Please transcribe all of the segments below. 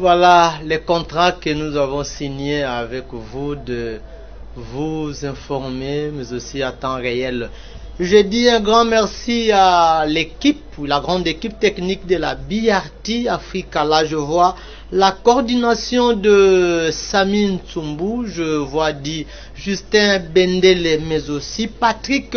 Voilà les contrats que nous avons signés avec vous, de vous informer, mais aussi à temps réel. Je dis un grand merci à l'équipe, la grande équipe technique de la BRT Africa. Là, je vois la coordination de Samine Tsumbu, je vois dit Justin Bendele, mais aussi Patrick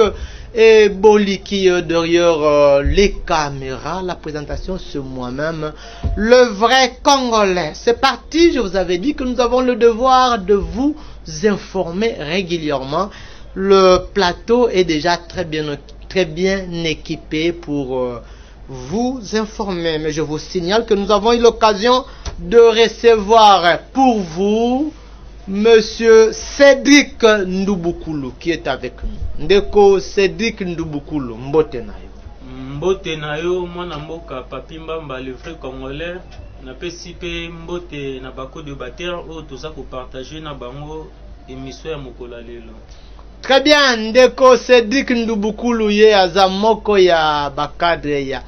et Boli qui est derrière les caméras. La présentation, c'est moi-même, le vrai Congolais. C'est parti, je vous avais dit que nous avons le devoir de vous informer régulièrement. Le plateau est déjà très bien équipé pour vous informer. Mais je vous signale que nous avons eu l'occasion de recevoir pour vous Monsieur Cédric Ndubukulu qui est avec nous. Ndeko Cédric Ndubukulu, mbote na yo. Mbote na yo, mwana mboka Papi Mbamba, le vrai Congolais. Na pesi pe mbote na bako de bater o toza ko partager na bango émission ya mokola lelo. Très bien, Ndeko Cédric Ndubukulu ye aza moko ya bakadre ya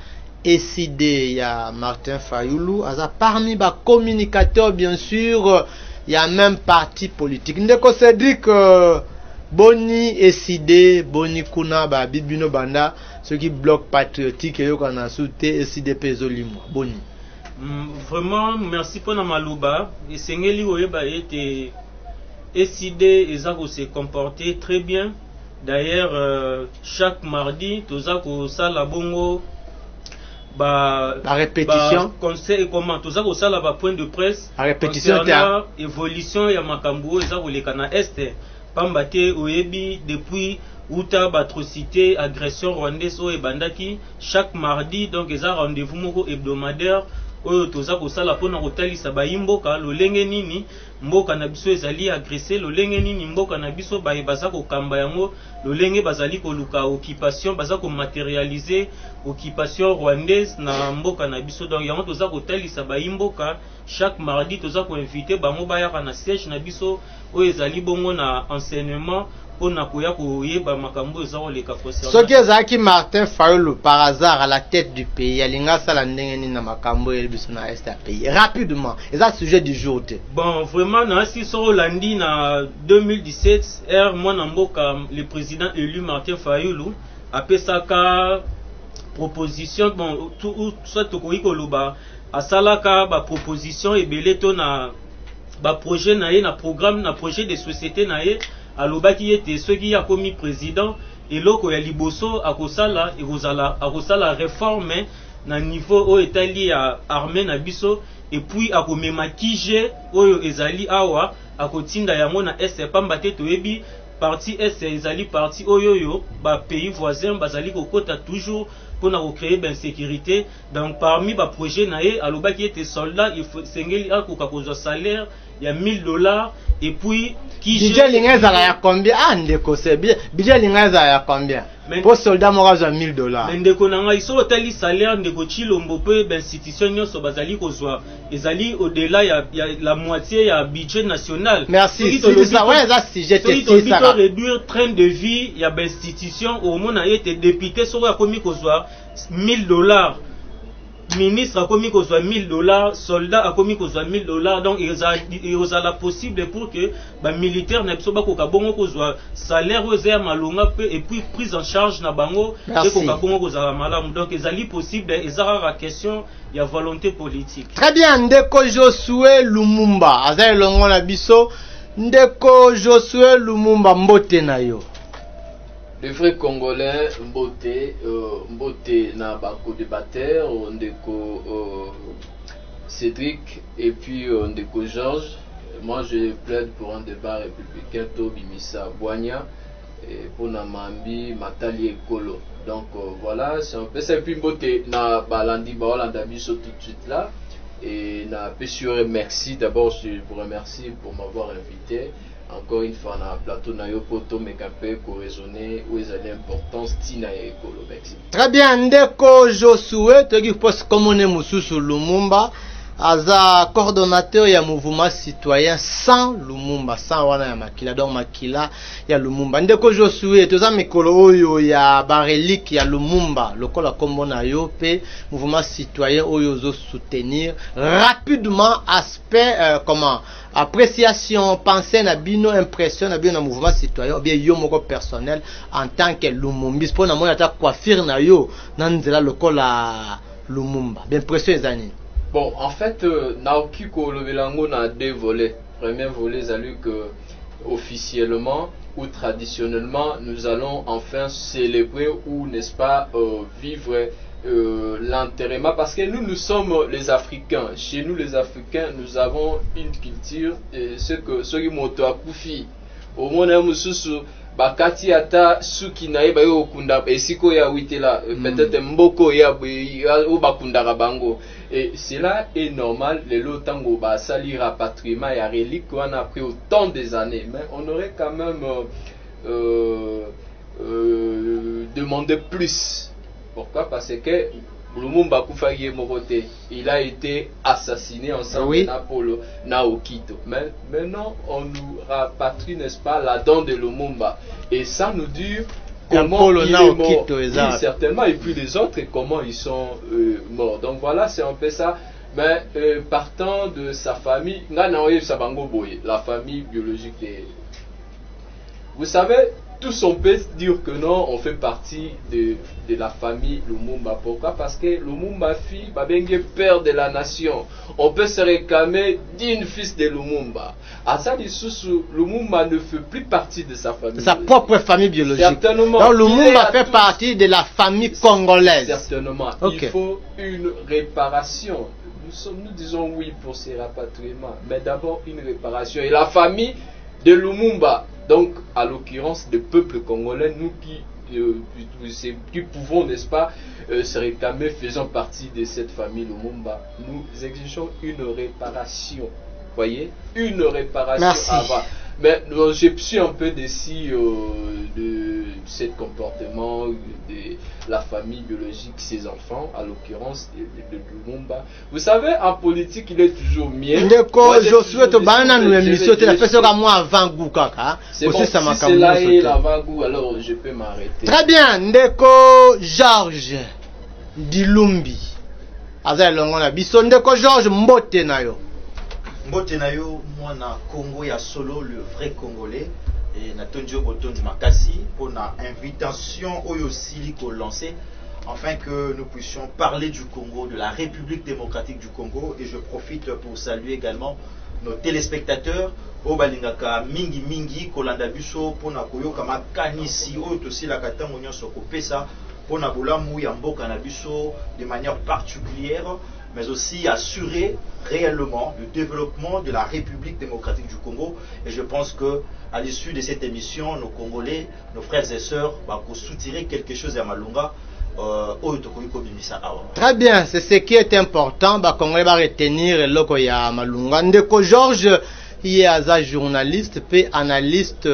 SID ya Martin Fayulu, aza parmi ba communicateurs bien sûr, il y a même parti politique. Ndeko Cédric boni SID, boni kuna ba bibino banda, ceux qui bloquent patriotique yo kana soute SID pezo limwa. Boni. Vraiment merci pour na maluba, esengeli oyeba ete SID ezako se comporter très bien. D'ailleurs chaque mardi tozako sala bongo la répétition conseil comment tozako sala ba point de presse la répétition concernant évolution ya makambo ezako leka na este pambate oyebi depuis uta batrocité agression rwandaise o ebandaki chaque mardi. Donc eza rendez-vous moko hebdomadaire oyo toza kosala pona kotalisa bayimboka lolenge nini mboka na biso ezali agressé, lolenge nini mboka na biso baza kokamba yango, lolenge bazali koluka occupation, baza ko matérialiser occupation rwandaise na mboka na biso. Donc yango toza kotalisa bayimboka chaque mardi, toza ko inviter bango bayaka na siège na biso oyo ezali bongo na enseignement pona koya koyeba makambo ezako leka concernant. Soki ezaki Martin Fayulu par hasard à la tête du pays, alinga sala ndenge nini na makambo biso na est pays rapidement, eza sujet du jour te. Bon, vraiment na si so landi na 2017 mwana mboka le président élu Martin Fayulu apesaka proposition, bon tout soit tokoki koloba asalaka ba proposition ebele to na ba projet na ye na programme na projet de société na ye alobaki ete soki ya komi président eloko ya liboso akosala akosala réforme na niveau oyo etali ya armée na biso, et puis akomema kije oyo ezali awa akotinda yango na est pamba te toyebi parti est ezali parti oyo ba pays voisins bazali kokota toujours pona ko créer ben sécurité. Donc parmi ba projet na ye alobaki ete soldat il faut sengeli akoka kozwa salaire ya $1000, et puis qui budget lingaza ya combien? Ah ndeko c'est bien, budget lingaza ya combien pour soldat moraza $1000? Mais ndeko nanga iso tali salaire ndeko chilombo pe ben institution nyoso bazali kozwa ezali au-delà ya la moitié ya budget national. Merci, c'est ça. Ouais, ça sujet c'est ça. Réduire train de vie ya ben institution au monde a été député so ya komi kozwa $1000, ministre a commis kozwa $1000, soldat a commis kozwa $1000. Donc il y a la possible pour que ba militaire na biso bakoka bongo kozwa salaire ozer malonga et puis prise en charge na bango et koka bongo kozala malamu. Donc ezali possible, ezara la question ya volonté politique. Très bien, ndeko Josué Lumumba azali longo na biso. Ndeko Josué Lumumba, mbote na yo. Le vrai Congolais, mbote na bako débatteur, ndeko Cédric et puis ndeko Georges. Moi je plaide pour un débat républicain to bimisa Boigna et pour Namambi Matali Ekolo. Donc voilà, c'est un peu ça. Et puis mbote na balandi baolanda biso tout de suite là. Et na pesure merci d'abord, je vous remercie pour m'avoir invité. Encore une fois, na plateau na yo poto mekape ko raisonner où est l'importance tina ekolo. Merci. Très bien, ndeko Josué, toki pos komone mususu Lumumba. aza coordonnateur ya mouvement citoyen sans Lumumba, sans wana ya makila, donc makila ya Lumumba. Ndeko Josué toza mikolo oyo ya barelique ya Lumumba lokola kombo na yo pe mouvement citoyen oyo zo soutenir rapidement aspect comment appréciation, pensée na bino, impression na bino na mouvement citoyen ou bien yo moko personnel en tant que Lumumbis pour na mona ta coiffure na yo na nzela lokola Lumumba. Bien impression ezani. Bon, en fait, Naoki Kolobelango a deux volets. Premier volet, c'est que officiellement ou traditionnellement, nous allons enfin célébrer ou, n'est-ce pas, vivre l'enterrement. Parce que nous sommes les Africains. Chez nous, les Africains, nous avons une culture, ce qui moto a koufi. Au moins, nous bakati ata suki na eba yo kunda esiko ya witela peut-être mboko ya o bakunda bango et cela est normal les lotango ba sali rapatriement ya relique on a pris autant des années mais on aurait quand même demandé plus. Pourquoi? Parce que Lumumba Koufaye Morote, il a été assassiné ensemble Napolo Naokito. Mais maintenant, on nous rapatrie, n'est-ce pas, la dent de Lumumba. Et ça nous dit comment il est mort. Oui, certainement. Et puis les autres, comment ils sont morts. Donc voilà, c'est un peu ça. Mais partant de sa famille, la famille biologique des... Vous savez, tous on peut dire que non, on fait partie de la famille Lumumba. Pourquoi? Parce que Lumumba fille, Babenge père de la nation. On peut se réclamer d'une fils de Lumumba. Asadi Soussou, Lumumba ne fait plus partie de sa famille. Sa propre famille biologique. Certainement. Donc Lumumba fait partie de la famille congolaise. Certainement. Okay. Il faut une réparation. Nous disons oui pour ces rapatriements. Mais d'abord une réparation. Et la famille de Lumumba, donc à l'occurrence des peuples congolais, nous qui pouvons, n'est-ce pas, se réclamer, faisant partie de cette famille Lumumba, nous exigeons une réparation. Voyez, une réparation avant. Mais je suis un peu déçu de ce comportement de la famille biologique, ses enfants, à l'occurrence de Lumumba. Vous savez, en politique, il est toujours mieux. Josué, tu as une émission, tu as fait ça moi avant Gou Kaka. C'est bon, si c'est là et avant Gou, alors je peux m'arrêter. Très bien, Ndeko Georges Dilumbi. Aza Longona Biso, Ndeko Georges Mbote Nayo. Mbote Nayo, moi na Congo ya solo, le vrai Congolais. Et Natondio Botondi Makasi pour une invitation Oyo Siliko lancée afin que nous puissions parler du Congo, de la République démocratique du Congo. Et je profite pour saluer également nos téléspectateurs. Obalingaka mingi mingi kolanda biso pona koyoka makanisi oyo tosila katango nyonso kopesa pona bolamu ya mboka na biso de manière particulière, mais aussi assurer réellement le développement de la République démocratique du Congo. Et je pense que à l'issue de cette émission, nos Congolais, nos frères et sœurs, vont soutirer quelque chose à Malunga. Très bien, c'est ce qui est important. Les Congolais vont retenir le ya Malunga. Ndeko Georges, il est un journaliste, puis analyste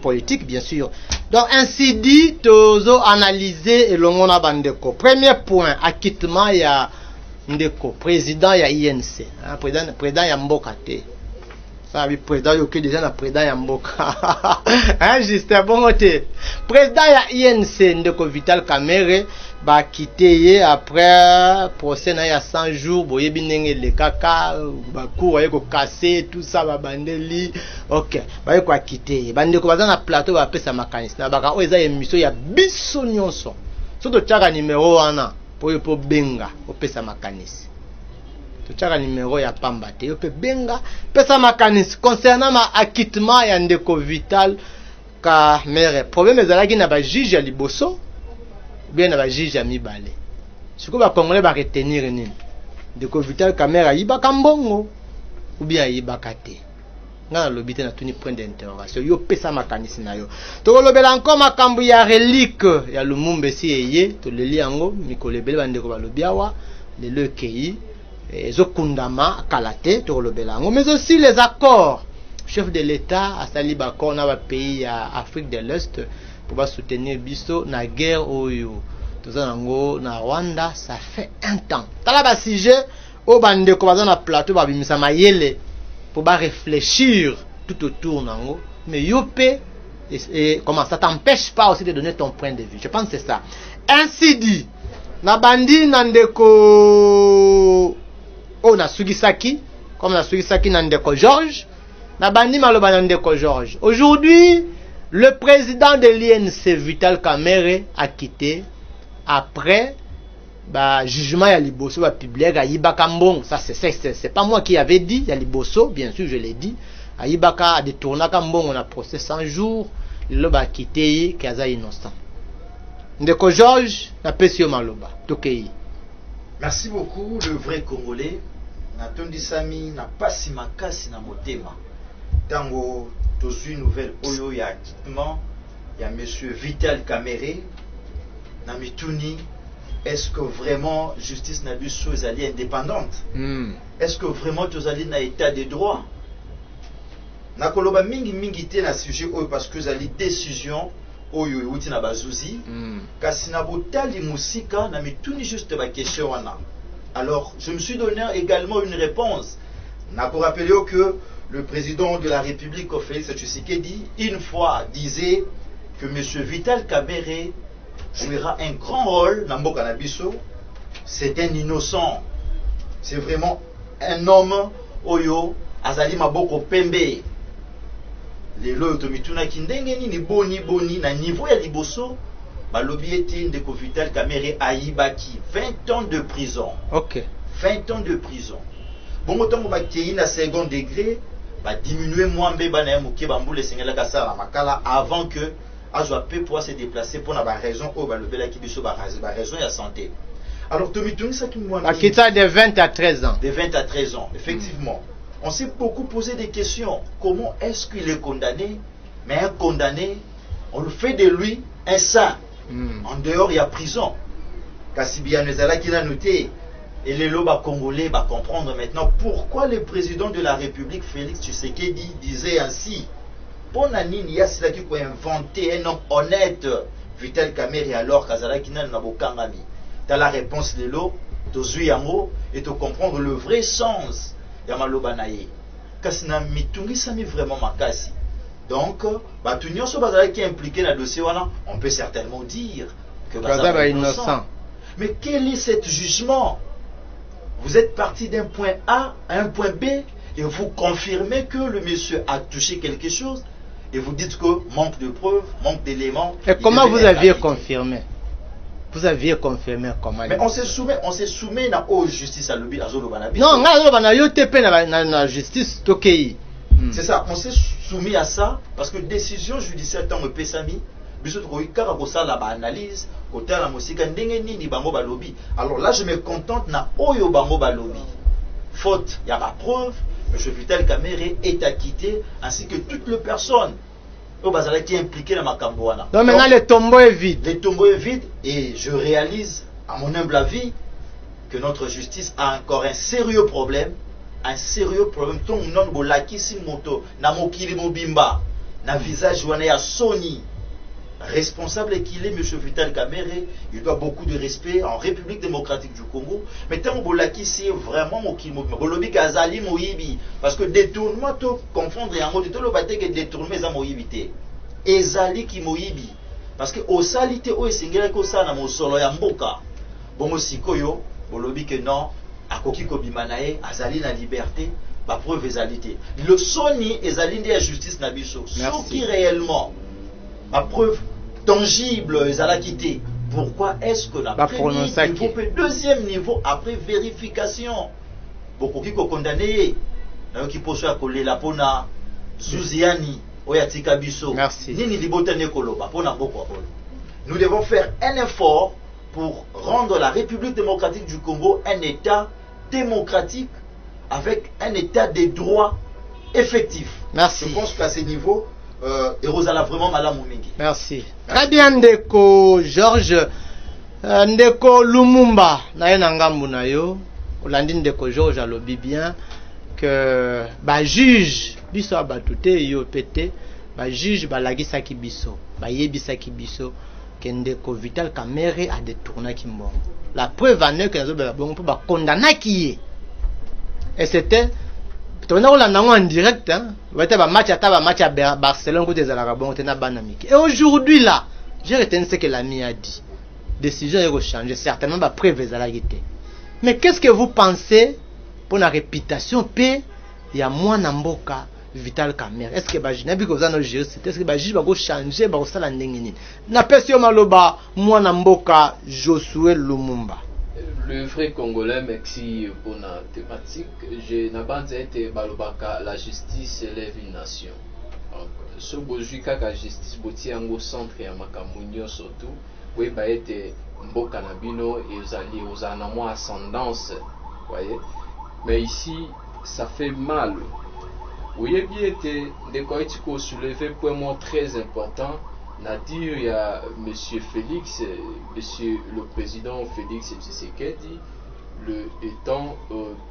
politique, bien sûr. Donc, ainsi dit, tozo analyser et l'ongona bandeko. Premier point, acquittement ya Ndeko, président ya INC, président ya Mboka te. Ça veut président yoke déjà na président ya Mboka. Hein, juste bon te. Président ya INC Ndeko Vital Kamerhe ba quitté après procès na ya 100 jours, boyebi ndenge le kaka ba cour yeko casser tout ça ba bandeli. OK, ba yeko quitté. Bandeko baza na plateau ba pesa makanisi. Na baka o eza émission ya biso nyonso. Soto tchaka numéro wana po benga o pesa makanisi. Tuchaka numéro ya pamba te yope benga pesa makanisi concernant ma acquittement ya Ndeko Vital Kamerhe. Problème ezalaki na ba juge ya liboso bien na ba juge ya mibale. Siko ba congolais ba retenir nini? Ndeko Vital Kamerhe ayibaka mbongo ou bien ayibaka te. Nga lobité na tuni point d'interrogation yo pesa makanisi na yo. To lobela encore makambu ya relique ya Lumumba si eye to leli yango mikolebele bandeko ba lobiawa le lekei Zokundama Kalate Torolobelango, mais aussi les accords. Chef de l'État a sali bakor na ba pays à Afrique de l'Est pour soutenir biso na guerre oyo. Tozango na Rwanda, ça fait un temps. Tala ba sujet au bandeko baza na plateau babimisa mayele pour ba réfléchir tout autour nango, mais yope et comment ça t'empêche pas aussi de donner ton point de vue. Je pense que c'est ça. Ainsi dit, na bandi nandeko o na Sugisaki, comme na Sugisaki nandeko Georges, na bandi maloba nandeko Georges. Aujourd'hui, le président de l'INC Vital Kamerhe a quitté après jugement ya liboso ba publier ga Yibaka Mbongo. Ça c'est pas moi qui avais dit, ya liboso, bien sûr je l'ai dit. Ayibaka a détourné Mbongo na procès 100 jours, le ba quitté kaza innocent. Ndeko Georges na pesio maloba tokei. Merci beaucoup le vrai Congolais. Natondi Sami na pasi makasi na motema. Tango tozui nouvelle oyo ya quittement ya monsieur Vital Kamerhe na mituni. Est-ce que vraiment justice n'a vu chose alliée indépendante? Est-ce que vraiment tous alliés na état de droit? Na koloba mingi te na sujet oyo parce que zali décision oyo euti na bazuzi kasi na botali musika na mituni juste ba question wana. Alors je me suis donné également une réponse. Na ko rappeler que le président de la République Félix Tshisekedi une fois disait que monsieur Vital Kamerhe jouera un grand rôle dans Mboka na biso. C'est un innocent. C'est vraiment un homme oyo azali maboko pembe. Lelo tomituna kindenge ni boni na niveau ya liboso balobi eti ndeko Vital Kamerhe ayibaki 20 ans de prison. OK. 20 ans de prison. Bongo tongo bakei na second degré ba diminuer mwambe bana ya muke bambule sengela kasala makala avant que Azwa peut pouvoir se déplacer pour la raison où le bel qui biso raison ya santé. Alors tomituni ça qui moi Akita de 20 à 13 ans. De 20 à 13 ans, effectivement. On s'est beaucoup posé des questions. Comment est-ce qu'il est condamné? Mais un condamné, on le fait de lui un saint. En dehors, il y a prison. Kassibia Nezala qui l'a noté. Et les lobes congolais va comprendre maintenant pourquoi le président de la République, Félix Tshisekedi, disait ainsi. Pour Nanini, il y a cela qui peut inventer un homme honnête, Vital Kamerhe, alors Kazala qui n'a pas Kangami. Dans la réponse de l'eau, tu yango et tu comprendre le vrai sens de Malobanaye. Kasina mitungi sami vraiment makasi. Donc, Batunyo so Bazala qui est impliqué dans le dossier, on peut certainement dire que Bazala est innocent. Mais quel est ce jugement? Vous êtes parti d'un point A à un point B et vous confirmez que le monsieur a touché quelque chose. Et vous dites que manque de preuves, manque d'éléments. Et comment vous aviez confirmé? Vous aviez confirmé comment? Mais on se soumet à la justice à l'obi. Non, la justice tokei. C'est ça, on s'est soumis à ça parce que décision judiciaire tant que Pesami, analyse, alors là je me contente na oyo bango balobi. Faute, il y a pas preuve. M. Vital Kamerhe est acquitté, ainsi que toutes les personnes qui sont impliquées dans ma Cambouana. Donc maintenant le tombeau est vide. Le tombeau est vide et je réalise, à mon humble avis, que notre justice a encore un sérieux problème. Un sérieux problème. Tout le monde bolaki si moto, na mokili mobimba, na visage wana ya Sony. Responsable qu'il est, M. Vital Kamerhe, il doit beaucoup de respect en République démocratique du Congo. Mais tant que c'est vraiment Bolobi Kazali Moïbi. Parce que détournement, tu confondre et en mode de l'obate que détournement est Moïbité. Ezali qui Moïbi. Parce que au salité, au Singela Kosa na Mosolo ya Mboka. Bon, Sikoyo, Bolobi que non, à Koki Kobimanae, Azali na liberté, ma preuve ezalité. Le Sony Ezali de la justice Nabiso. Ce qui réellement. Ma preuve tangible, ils allaient quitter. Pourquoi est-ce que la première niveau, deuxième niveau, après vérification, beaucoup qui sont condamnés, qui posent à coller la pona, Zuziani, Oyatika Bisso, Nini Libotane Koloba, nous devons faire un effort pour rendre la République démocratique du Congo un État démocratique avec un État de droit effectif. Merci. Je pense qu'à ce niveau, et Rosala vraiment madame Mingi. Merci. Très bien Ndeko Georges, Ndeko Lumumba na ngambu na yo, Olandi Ndeko Georges alobi bien que ba juge biso abatute yo pété, ba juge balagisa ki biso, ba yebisa ki biso que Ndeko Vital Kamerhe a détourné ki mbongo. La preuve en est que nazo ba bon ba condamner qui est. Et c'était en direct, hein. Match à Barcelone côté Zarabon, et aujourd'hui là, j'ai retenu ce que l'ami a dit. Décision est changée, certainement va prévoir la guité. Mais qu'est-ce que vous pensez pour la réputation P il y a moins Namboka Vital Kamerhe? Est-ce que je n'ai pas besoin de gérer? Est-ce que je vais changer ça la ndengini? Na pesio maloba moins Namboka Josué Lumumba. Le vrai Congolais, merci pour la thématique. Je n'ai pas été balobaka la justice élève une nation. Ce bojuka la justice botti au centre et à Makamunyo surtout. Oui, bah été mboka nabino et aux alliés aux anamo ascendance, voyez. Mais ici, ça fait mal. Vous voyez bien été des Koïtiko soulevé point mot très important. Nadir, il y a Monsieur Félix, Monsieur le Président Félix Tshisekedi, étant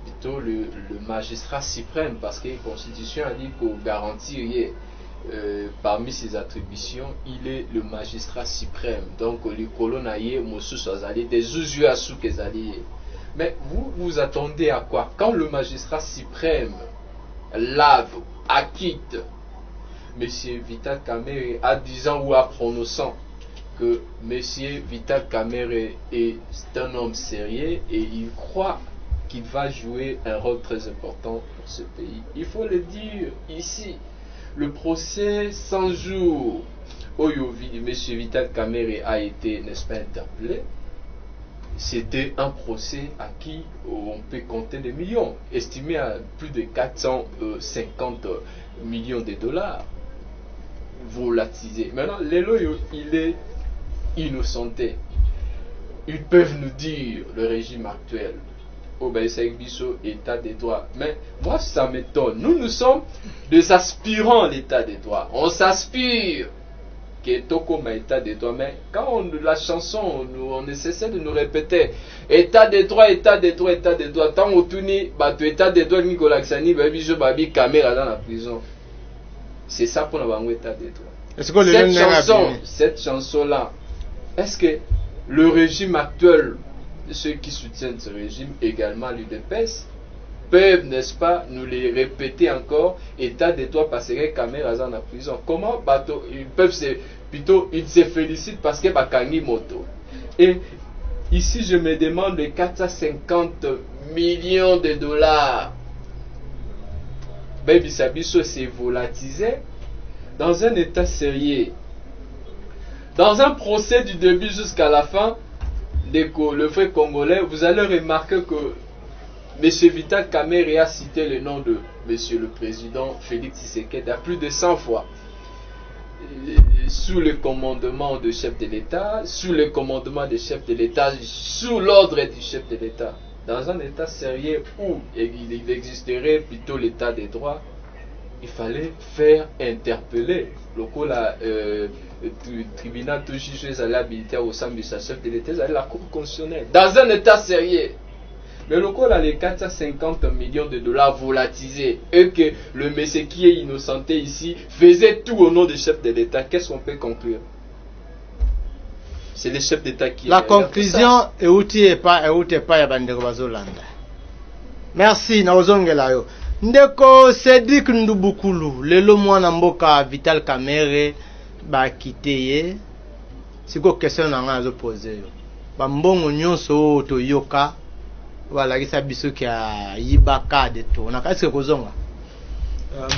plutôt le magistrat suprême, parce que la Constitution a dit qu'au garantir parmi ses attributions, il est le magistrat suprême. Donc, les colonnaïers, Moussou Soazali, des usuels à sous qu'ils alliés. Mais vous vous attendez à quoi? Quand le magistrat suprême lave, acquitte Monsieur Vital Kamerhe à 10 ans ou à prononçant que Monsieur Vital Kamerhe est un homme sérieux et il croit qu'il va jouer un rôle très important pour ce pays. Il faut le dire ici, le procès 100 jours où Monsieur Vital Kamerhe a été, n'est-ce pas, interpellé, c'était un procès à qui on peut compter des millions, estimé à plus de 450 millions de dollars. Volatilisé. Maintenant, Lelo, il est innocenté. Ils peuvent nous dire, le régime actuel, oh ben c'est Bisso, état des droits. Mais moi, ça m'étonne. Nous sommes des aspirants à l'état des droits. On s'aspire que Tokoma état des droits. Mais quand la chanson, on essaie de nous répéter état des droits, état des droits, état des droits. Tant au tourni, état des droits, Nicolas Xani, Bisso, Babi, caméra dans la prison. C'est ça pour la état des droits. Cette chanson-là, est-ce que le régime actuel, ceux qui soutiennent ce régime, également l'UDPS, peuvent, n'est-ce pas, nous les répéter encore, état des droits passerait caméra dans la prison? Comment ils peuvent ils se félicitent parce que Bakangi Moto. Et ici, je me demande les 450 millions de dollars. Baby Sabiso s'est volatilisé dans un état sérieux. Dans un procès du début jusqu'à la fin, le vrai Congolais, vous allez remarquer que M. Vital Kamerhe a cité le nom de M. le Président Félix Tshisekedi à plus de 100 fois. Sous le commandement du chef de l'État, sous le commandement du chef de l'État, sous l'ordre du chef de l'État. Dans un état sérieux où il existerait plutôt l'état des droits, il fallait faire interpeller le tribunal de juge à l'habilité au sein du chef de l'État, la Cour constitutionnelle. Dans un état sérieux. Mais le coup a les 450 millions de dollars volatilisés et que le monsieur qui est innocenté ici faisait tout au nom du chef de l'État, qu'est-ce qu'on peut conclure? C'est le chef d'État qui... La conclusion est outil pas ya bandeko bazolanda. Merci na ozongela yo. Ndeko Cédric Ndubukulu, lelo mwana mboka Vital Kamerhe ba kiteye. Siko question na nga zo poser yo. Ba mbongo nyonso to yoka wala kisa biso kia yibaka de to. Na kasi kozonga.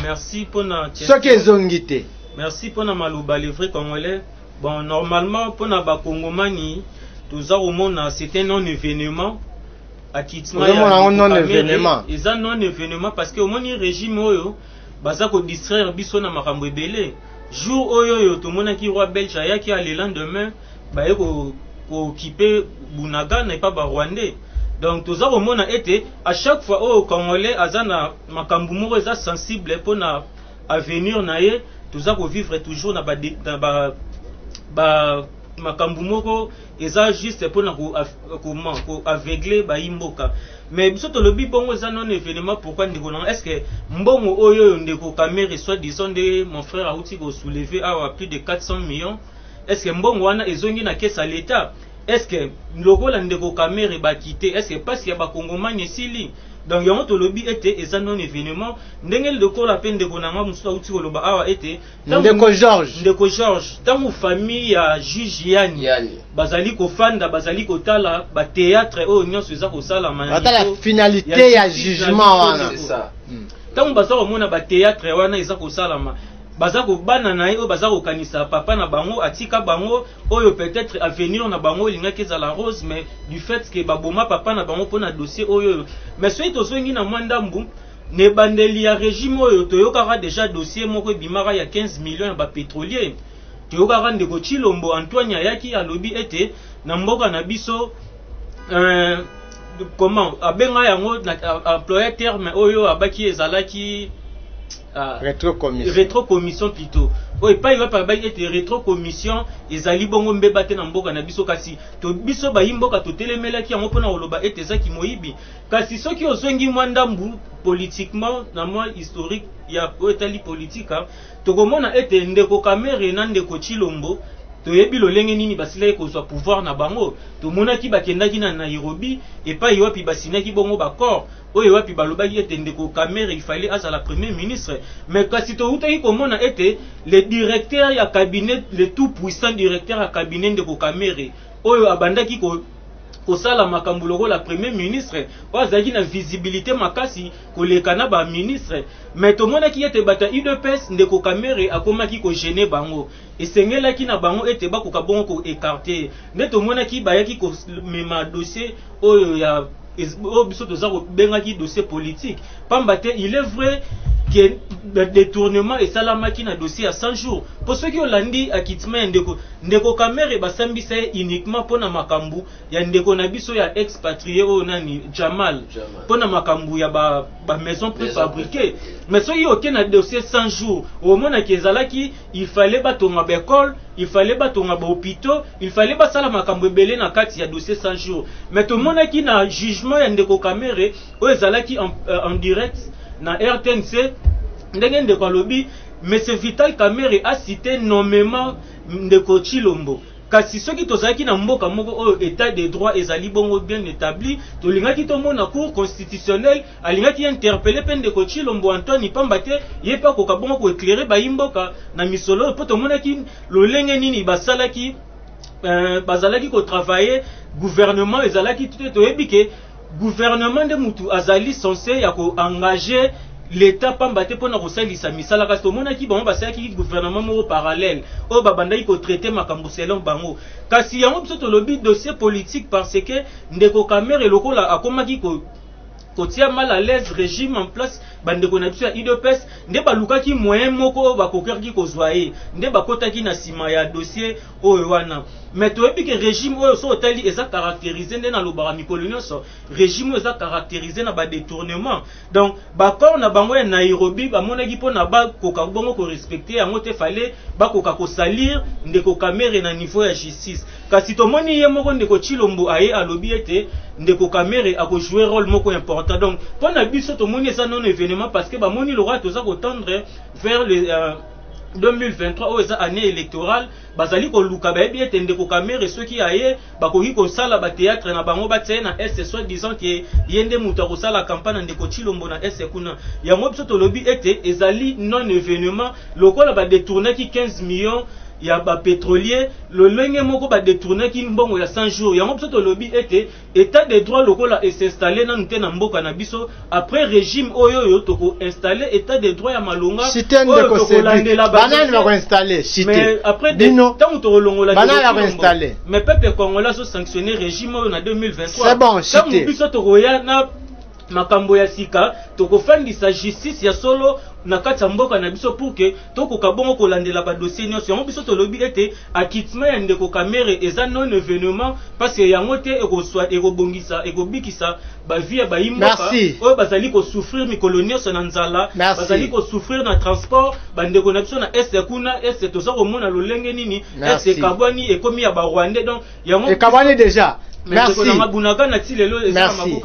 Merci pour na question. Ce que zongité. Merci pour na maluba le vrai congolais. Bon, normalement, pour les Congomani, tout au monde, c'est un non-événement. C'est un non-événement. C'est un non-événement parce que au moins, le régime, il faut distraire biso na makambo ebele. Jour où tout le monde qui roi belge qui a le lendemain, il faut occuper Bunaga n'est pas rwandais. Donc, tout au monde a été, à chaque fois, au Congolais, azana makambo moko est sensible pour l'avenir naie, tout ça pour vivre toujours na makambu moko eza juste pour aveugler ba imboka. Mais biso to lobi bongo eza non événement. Pourquoi ndeko na est-ce que mbongo oyo ndeko Kamerhe soit disons de mon frère a outi ko soulever à plus de 400 millions, est-ce que mbongo wana ezongi na caisse à l'état? est-ce que lokola ndeko Kamere ba quitter, est-ce que parce qu'il y a ba Congomani sili donc yango to lobby était eza non événement ndenge lokola pe ndeko nanga mususu uti koloba awa était ndeko George tangu famille ya juge Yani bazali ko fanda bazali ko tala ba théâtre o nyonso eza ko sala manifo la finalité ya jugement wana c'est ça tangu bazako mona ba théâtre wana eza ko sala bazako bana na yo bazako kanisa papa na bango atika bango oyo peut-être avenir na bango linga keza la rose mais du fait que baboma papa na bango pona dossier oyo mais soki to songi na mwandambu ne bandeli ya régime oyo toyokaka déjà dossier moko bimara ya 15 millions ba pétrolier toyokaka ndeko Chilombo Antoine ayaki alobi ete na mboka na biso comment abenga yango employé terme oyo abaki ezalaki rétrocommission plutôt oye pa iwa pa bai ete rétrocommission ezali bongo mbeba te na mboka na biso kasi to biso ba yimboka to telemelaki yango pona oloba ete zaki moyibi kasi soki ozongi mwandambu politiquement na moi historique ya etali politique to komona ete ndeko Kamere na ndeko Chilombo toyebi lolenge nini basilaki kozwa pouvoir na bango tomonaki bakendaki na Nairobi epai wapi basinaki bongo bakor oyo wapi balobaki ete ndeko Kamere il fallait azala premier ministre mais kasi toutaki komona ete le directeur ya cabinet le tout puissant directeur ya cabinet ndeko Kamere oyo abandaki kosala makambo lokola premier ministre oyo azalaki na visibilité makasi koleka na ba ministre mais tomonaki ete bata UDPS ndeko Kamere akomaki kogene bango esengelaki na bango ete bakoka bongo ko écarter nde tomonaki bayaki komema dossier oyo ya biso toza kobengaki dossier politique pamba te il est vrai que le détournement esalamaki na dossier à 100 jours pour ceux qui olandi akitima ndeko Kamere basambisa uniquement pona makambu ya ndeko na biso ya expatrié o nani Jamal pona makambu ya ba maison préfabriquée mais soki oke na dossier 100 jours au mona kezalaki il fallait batonga ba école il fallait batonga ba hôpitaux il fallait basala makambu ebele na kati ya dossier 100 jours mais to mona ki na jugement ya ndeko Kamere o ezalaki en direct na RTNC ndenge ndeko alobi monsieur Vital Kamere a cité nommément ndeko Chilombo kasi soki tozalaki na mboka moko oyo état de droit ezali bongo bien établi tolingaki tomona cour constitutionnelle alingaki interpeller pe ndeko Chilombo Antoine pamba te ye pa koka bongo ko éclairer ba yimboka na misolo po tomonaki lolenge nini basalaki bazalaki ko travailler gouvernement ezalaki toyebi ke gouvernement de mutu azali censé ya ko engager l'état pamba te pona kosalisa misala kasi tomonaki bango basalaki gouvernement moko parallèle oyo babandaki kotraite makambo selon bango kasi yango biso tolobi dossier politique parce que ndeko Kamere lokola akomaki kotia mal à l'aise régime en place bandeko na biso ya UDPS nde balukaki moyen moko oyo bakokaki kozwa ye nde bakotaki na nsima ya dossier oyo wana mais toyebi ke régime oyo so otali eza caractérisé nde na lobaka mikolo nyonso régime oyo eza caractérisé na badétournement donc bakor na bango ya Nairobi bamonaki mpona bakoka bongo korespecte yango te fale bakoka kosalir ndeko Kamere na niveau ya justice kasi tomoni ye moko ndeko Chilombo aye alobi ete ndeko Kamere akojouer rôle moko important donc mpona biso tomoni eza non événement parce que bamoni le roi toza kotendre vers le 2023 oyo eza année électorale bazali koluka bayebi ete ndeko Kamere soki aye bakoki kosala ba théâtre na bango batie na est soit disant que yende mutu akosala campagne ndeko Chilombo na est kuna yango biso tolobi ete ezali non événement lokola ba détournaki 15 millions ya ba pétrolier le lenge moko ba détourner ki mbongo ya 100 jours yango biso to lobby ete état de droit lokola et s'installer na nte na mboka na biso après régime oyo yo to ko installer état de droit ya malonga oyo to ko landela banani ba ko installer cité mais après tant to longola banani ba ko installer mais peuple congolais so sanctionner régime oyo na 2023 c'est bon cité biso to ko ya na makambo ya sika to ko fandisa justice ya solo na kati ya mboka na biso pour que tokoka bongo kolandela ba dossier nyonso yango biso tolobi ete akitima ya ndeko Kamere eza non événement parce que yango te ekoswa ekobongisa ekobikisa ba vie ba yimboka oyo bazali ko souffrir mikolo nyonso na nzala bazali ko souffrir na transport bandeko na biso na est kuna est toza komona lolenge nini est kabwani ekomi ya ba Rwandais donc yango kabwani déjà Merci. Merci.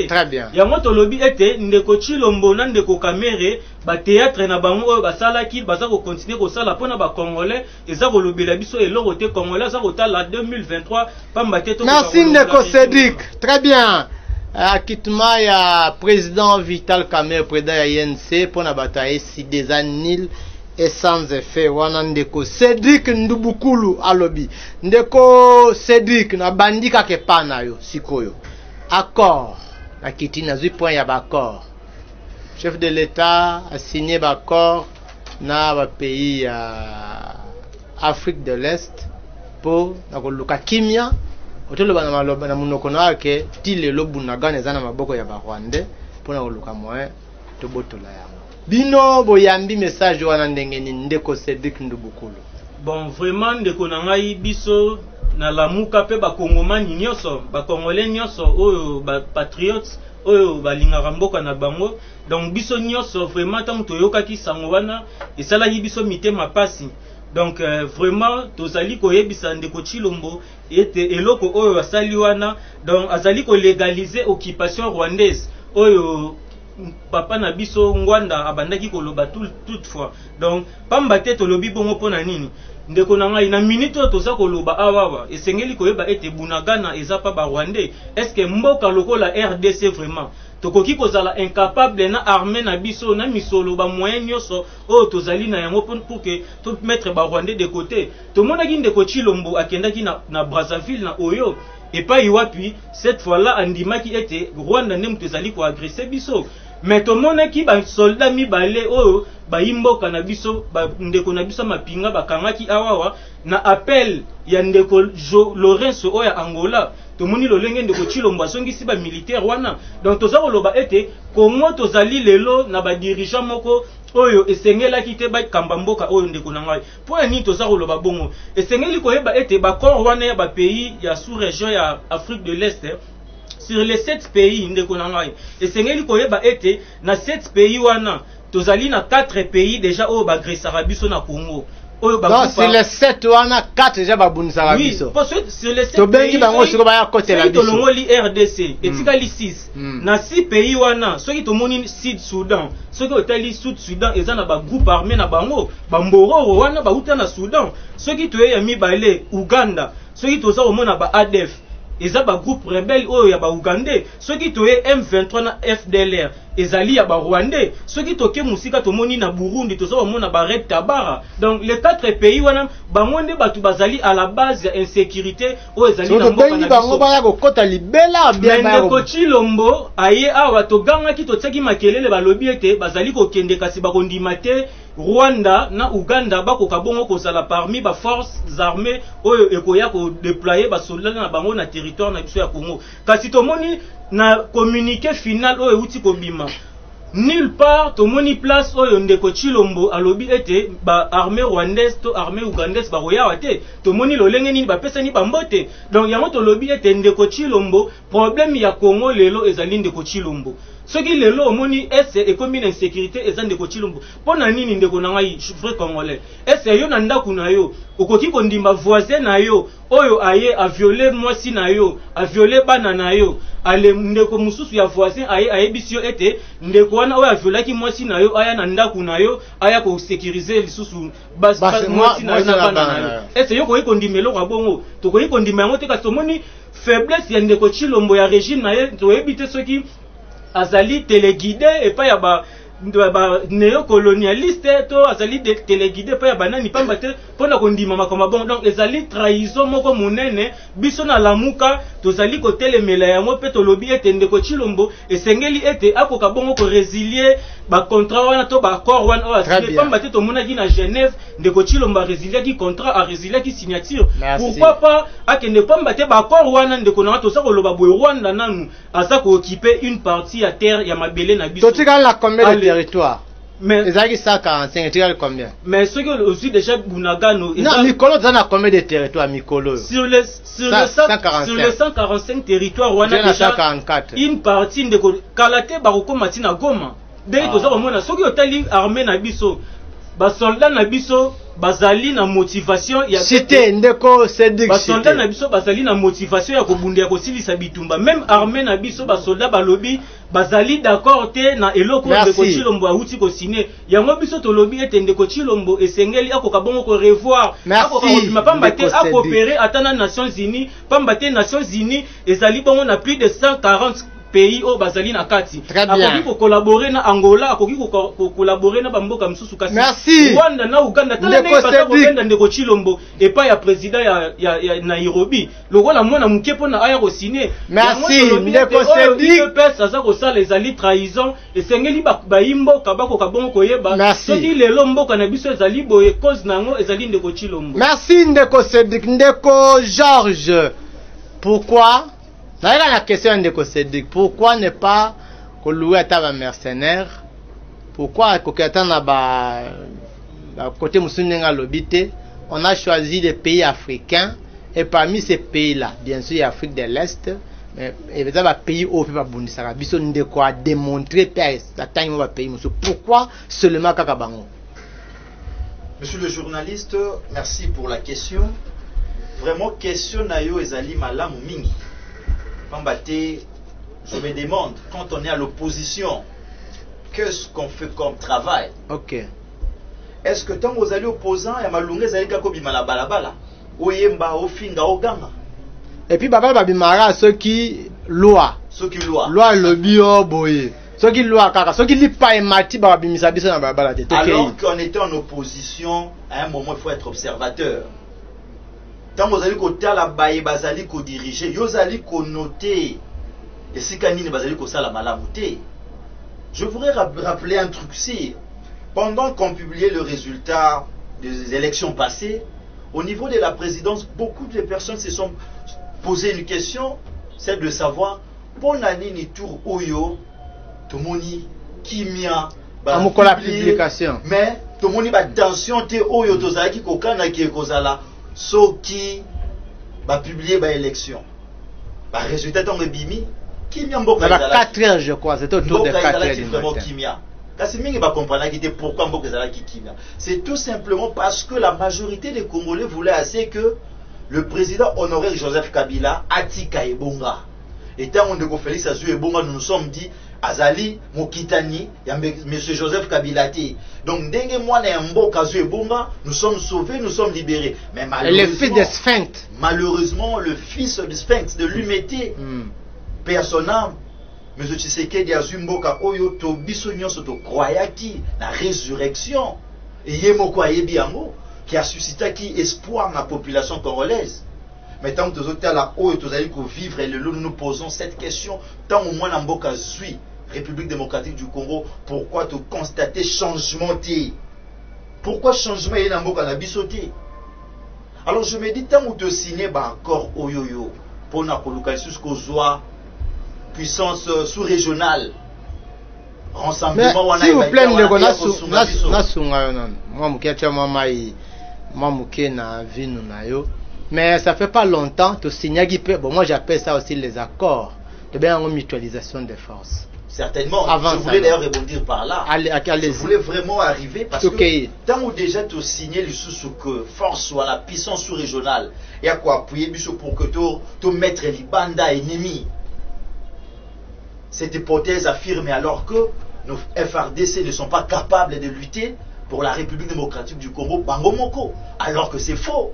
Très bien. Yango tolobi ete ndeko Chilombo na ndeko Kamere ba théâtre na bango ba salaki baza ko continuer ko sala pona ba congolais eza ko lobela biso eloko te congolais za ko tala 2023 pamba te to. Merci ndeko Cédric. Très bien. Acquittement ya président Vital Kamerhe président ya INC pona bataille si des années et sans effet wana ndeko Cédric Ndubukulu alobi ndeko Cédric na bandika ke pana yo sikoyo accord akiti na zui point ya accord chef de l'état a signé accord na ba pays ya Afrique de l'Est pour na koluka kimia otelo bana maloba na munoko na ke tile lobunaga na zana maboko ya ba Rwandais pour na koluka moyen to botola ya bino boyambi message wana ndenge ni ndeko Cédric Ndubukulu. Bon vraiment ndeko na ngai biso na lamuka pe ba kongomani nyonso ba congolais nyonso oyo ba patriotes oyo balingaka mboka na bango donc biso nyonso vraiment tant toyokaki sango wana esalaki biso mitema pasi donc vraiment tozali koyebisa ndeko Chilombo ete eloko oyo asali wana donc azali ko légaliser occupation rwandaise oyo papa na biso ngwanda abandaki koloba toutefois donc pamba te tolobi bongo pona nini ndeko na ngai na minute toza koloba awawa esengeli koyeba ete Bunagana eza pa ba Rwandais est-ce que mboka lokola RDC vraiment tokoki kozala incapable na armée na biso na misolo ba moyen nyonso oyo tozali na yango pour que to mettre ba Rwandais de côté to monaki ndeko Chilombo akendaki na Brazzaville na Oyo et pas iwapi cette fois là andimaki ete Rwanda ndem tozali ko agresser biso mais to monaki ba soldat mibale oyo ba imboka na biso ba ndeko na biso mapinga bakangaki awawa na appel ya ndeko Lorenzo oya Angola to moni lolenge ndeko Chilombo asongisi ba militaire wana donc toza koloba ete Congo tozali lelo na ba dirigeant moko oyo esengelaki te ba kamba mboka oyo ndeko na ngai po ni toza koloba bongo esengeli koyeba ete ba corps wana ya ba pays ya sous-région ya Afrique de l'Est sur les 7 pays ndeko na ngai esengeli koyeba ete na 7 pays wana tozali na 4 pays déjà oyo ba agresaka biso na Congo. Donc c'est les 7 wana 4 déjà babunisa biso. Oui, parce que sur les 7 to bengi bango siko ba ya côté la biso. To longoli RDC, etikali 6. Na 6 pays wana, soki to moni Sud Soudan, soki otali Sud Soudan eza na ba groupe armé na bango, ba mbororo wana ba uta na Soudan. Soki to ya mibale Uganda, soki to za omona ba ADF, eza ba groupe rebelle oyo ya ba Ugandais, soki to M23 na FDLR. Ezali ya ba Rwandais soki toke musika tomoni na Burundi tozo mona ba Red Tabara donc les 4 pays wana bangonde batu bazali à la base ya insécurité o ezali na mboka na bango baya ko kota libela bien ba ko Chilombo aye awa to ganga ki to tsaki makelele balobi ete bazali ko kende kasi ba kondima te Rwanda na Uganda bako kabongo ko sala parmi ba forces armées oyo ekoya ko déployer ba soldats na bango na territoire na biso ya Congo kasi tomoni na communiqué final oyo uti ko bima nulle part to moni place oyo ndeko Chilombo alobi ete ba armée rwandaise to armée ougandaise ba roya te to moni lolenge nini ba pesa ni bambote donc yango to lobi ete ndeko Chilombo problème ya Congo lelo ezali ndeko Chilombo soki lelo omoni ese ekomi na insécurité eza ndeko Chilombo pona nini ndeko na ngai vrai congolais ese yo na ndaku na yo okoki kondimba voisin na yo oyo aye a violer mwasi na yo a violer bana na yo ale ndeko mususu ya voisin aye bisio ete ndeko wana oyo a violaki mwasi na yo aya na ndaku na yo aya ko sécuriser lisusu mwasi na yo na bana na yo ese yo koki kondimelo kwa bongo to koki kondima yango te kasi tomoni faiblesse ya ndeko Chilombo ya régime na ye toyebi te soki azali téléguidé et pas ya ba néocolonialiste to azali téléguidé pa ya banani pamba te pona kondima makoma bon donc ezali trahison moko monene biso na lamuka tozali ko telemela yango pe to lobi ete ndeko Chilombo esengeli ete akoka bongo ko résilier ba contrat wana to ba accord wana o asili pamba te to mona ki na Genève ndeko Chilombo résilier ki contrat a résilier ki signature. Merci. Pourquoi pas akende pamba te ba accord wana ndeko na to sa ko loba boy Rwanda nanu asa ko occuper une partie ya terre ya mabele na biso. Totika la combien de territoire? Mais ezaki 145 tu as combien? Mais ce que aussi déjà Bunagano non Mikolo a combien de territoires Mikolo sur les 145 territoires on a déjà 144 une partie de Kalate Baroko Matina Goma dès que ça mona soki otali armée na biso ba soldats na biso bazali na motivation ya cité ndeko Cédric basoldat na biso bazali na motivation ya kobunda ya kosilisa bitumba. Même armée na biso basoldat balobi bazali d'accord te na eloko ndeko Chilombo auti ko signer. Yango biso to lobi ete ndeko Chilombo esengeli akoka bongo ko revoir akoka mapamba te coopérer atana Nations Unies, pamba te Nations Unies ezali bongo na plus de 140 pays au bazali na kati. Akoki ko collaborer na Angola, akoki ko collaborer na bamboka msusu kasi. Merci. Rwanda na Uganda tala ndenge bata ko benda ndeko Chilombo et pas ya président ya Nairobi. Lokola mwana muke pona aya ko signer. Merci ndeko Cédric. Pesa za ko sala ezali trahison esengeli ba imbo kabako kabongo koyeba. Soki lelo mboka na biso ezali boye cause nango ezali ndeko Chilombo. Merci ndeko Cédric. Ndeko Georges. Pourquoi? La question de Cédric, pourquoi ne pas louer à mercenaire? Pourquoi côté Moussounenga Lobité, on a choisi des pays africains et parmi ces pays-là, bien sûr, il y a l'Afrique de l'Est, mais il y a des pays où on peut pas démontrer pourquoi seulement Kakabango? Monsieur le journaliste, merci pour la question. Vraiment, question nayo ezali malamu mingi. Je me demande, quand on est à l'opposition, qu'est-ce qu'on fait comme travail? Ok. Est-ce que tant que vous allez opposants, il y a malungé zali kako bimala balabala, oyemba, ofinga, oganga. Et puis baba babimara ceux qui loi. Ceux qui loi. Loi le bio boye. Ceux qui loi kaka, ceux qui lit pas et mati babimisa biso na balabala te. Alors qu'on était en opposition, à un moment il faut être observateur. Tant que vous allez côté la baye bazali ko diriger, yo zali ko noter et si kanini bazali ko sala malamuté. Je voudrais rappeler un truc ici. Pendant qu'on publiait le résultat des élections passées, au niveau de la présidence, beaucoup de personnes se sont posé une question, celle de savoir pour nani tour oyo tomoni kimia ba la publication. Mais tomoni ba tension te oyo tozalaki kokana ki ekozala soki ba publier ba élection ba résultat tombe bimi kimia mboka ezala 4 heures je crois, c'était autour de 4 heures du matin. Kimia kasi mingi ba comprendre ki pourquoi mboka ezala ki kimia, c'est tout simplement parce que la majorité des Congolais voulaient assez que le président honoraire Joseph Kabila atika ebonga. Et tant on de Félix Azou ebonga, nous nous sommes dit Azali Mokitani ya monsieur Joseph Kabila ti. Donc denge mwana ya mboka Azou ebonga, nous sommes sauvés, nous sommes libérés. Mais malheureusement, le fils de Sphinx. Malheureusement, le fils de Sphinx de l'Humété, personnel, monsieur Tshisekedi Azou mboka oyo to biso nyonso to croyaki na résurrection. Et yemoko ayebi yango qui a suscité qui espoir dans la population congolaise. Mais tant que nous sommes là où nous allons vivre et nous nous posons cette question, tant au moins dans Mboka Zui, République démocratique du Congo, pourquoi tu constater changement? Pourquoi changement est dans Mboka Nabisoté? Alors je me dis, tant où tu signes encore Oyoyo, pour la localisation jusqu'au puissance sous-régionale. Renseignement, s'il vous plaît, mais ça fait pas longtemps que signer, bon moi j'appelle ça aussi les accords de bien en mutualisation des forces. Certainement. Avant je voulais d'ailleurs rebondir par là. Je voulais vraiment arriver parce que tant où déjà tu signé le sous que force soit la puissance sous-régionale, il y a quoi appuyer pour que tu mettre les bandes ennemis. Cette hypothèse affirme alors que nos FRDC ne sont pas capables de lutter pour la République démocratique du Congo, Bangomoko, alors que c'est faux.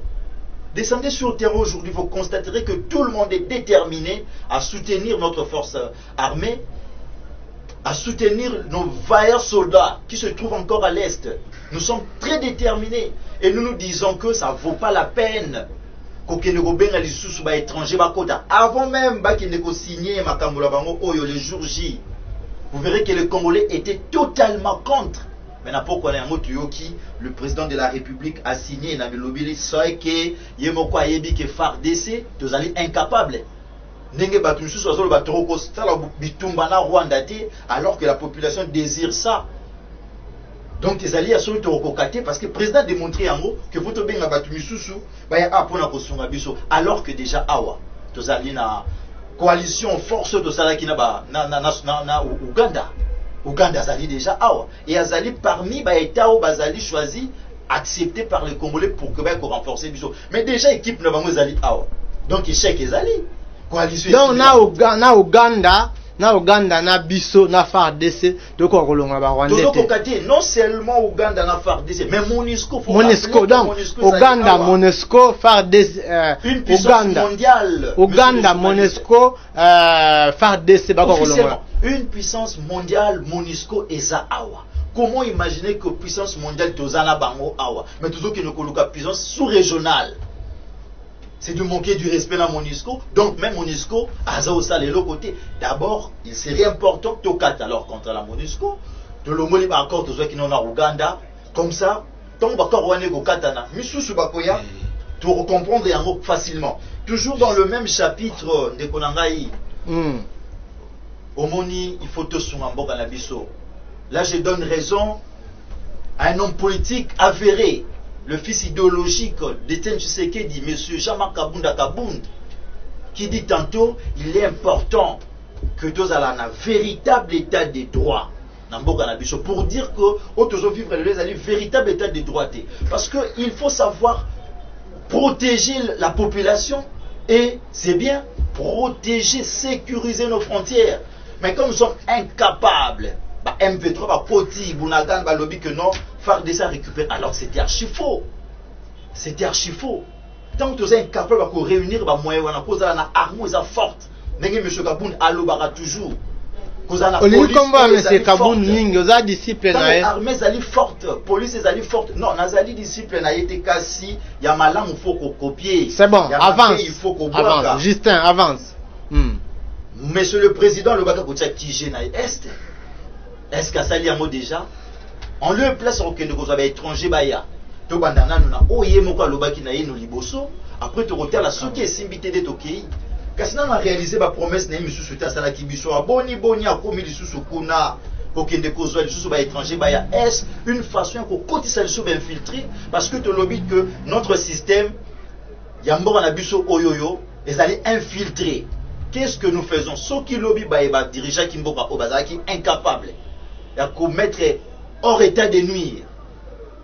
Descendez sur le terrain aujourd'hui, vous constaterez que tout le monde est déterminé à soutenir notre force armée, à soutenir nos vaillants soldats qui se trouvent encore à l'Est. Nous sommes très déterminés et nous nous disons que ça ne vaut pas la peine avant même qu'il signé le jour J. Vous verrez que les Congolais étaient totalement contre. Maintenant, pourquoi le président de la République a signé Nabilobili soit que Yemoko Ayebi que FARDC, vous allez incapables. Alors que la population désire ça. Donc les alliés sont autococatés parce que le président a démontré en gros que vous avez bien alors que déjà awa tous alliés na coalition force de Salaki na Uganda. Uganda azali déjà awa et azali parmi ba état au bazali choisi accepté par les Congolais pour que renforcer biso. Mais déjà équipe na bango ezali awa. Donc échec ezali. Coalition. Donc na Uganda na biso na FARDC donc kolonga ba Rwandais. Non seulement Uganda na FARDC mais MONUSCO donc Uganda MONUSCO FARDC une puissance mondiale. Uganda MONUSCO FARDC ba kolonga. Une puissance mondiale MONUSCO eza awa. Comment imaginer que puissance mondiale tozana bango awa mais toujours que nous puissance sous-régionale. C'est de manquer du respect à MONUSCO. Donc même MONUSCO, Azaosa les l'autre côté. D'abord, il serait important que Tokat alors contre la MONUSCO, de l'homoli encore tous ceux qui n'ont pas Ouganda, comme ça, tant qu'on va corroner au Katana, Missou Subakoya, pour comprendre facilement. Toujours dans le même chapitre de Konangaï, Omoni, il faut te soumander à la biso. Là, je donne raison à un homme politique avéré. Le fils idéologique d'Étienne Tshisekedi, M. Jean-Marc Kabunda Kabound, qui dit tantôt, il est important que nous ayons un véritable état de droit. Pour dire que nous vivre un véritable état de droit. Parce qu'il faut savoir protéger la population et c'est bien protéger, sécuriser nos frontières. Mais comme nous sommes incapables, MV3 va poti, Bounagan va lobby que non, FARDC a récupéré. Alors c'était archi faux. C'était archi faux. Tant que tu es incapable de réunir les moyens, on a une arme forte. Mais M. Kaboun alobara toujours. Oli combat M. Kaboun mingi, oza disciple na ye. Armée zali forte, police zali forte. Non, nazali disciple na ye te kasi, ya malamu faut qu'on copie. C'est bon, avance. Il faut qu'on avance. Justin, avance. Monsieur le président, le baka kotia kije na est. Est-ce qu'à ça, il y a un mot déjà? En lieu place au Kenya, vous avez étranger, baya. To bandana, nous na oye moka loba ki na ye no liboso. Après, tu retiens la souki et simbité de Tokei. Kasi on a réalisé ma promesse, na monsieur souta sala kibiso. Boni boni a komi li susu kuna. Kokende kozwa li susu ba étranger, baya. Est-ce une façon qu'on cotise le sous infiltré? Parce que tu lobby que notre système, yambora na biso oyoyo, les allez infiltrer. Qu'est-ce que nous faisons? Ceux qui lobby, ba dirigeant qui mboka obazaki incapable. Ya commettre hors état de nuire.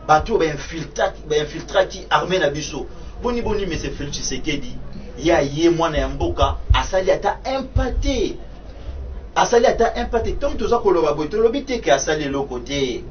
Bateau infiltrat qui armé na biso. Boni mais c'est Félix Tshisekedi. Ya ye mwana ya mboka asali ata empathé. Asali ata empathé. Tant que tu as koloba boy, tu lobby te ke asali le côté.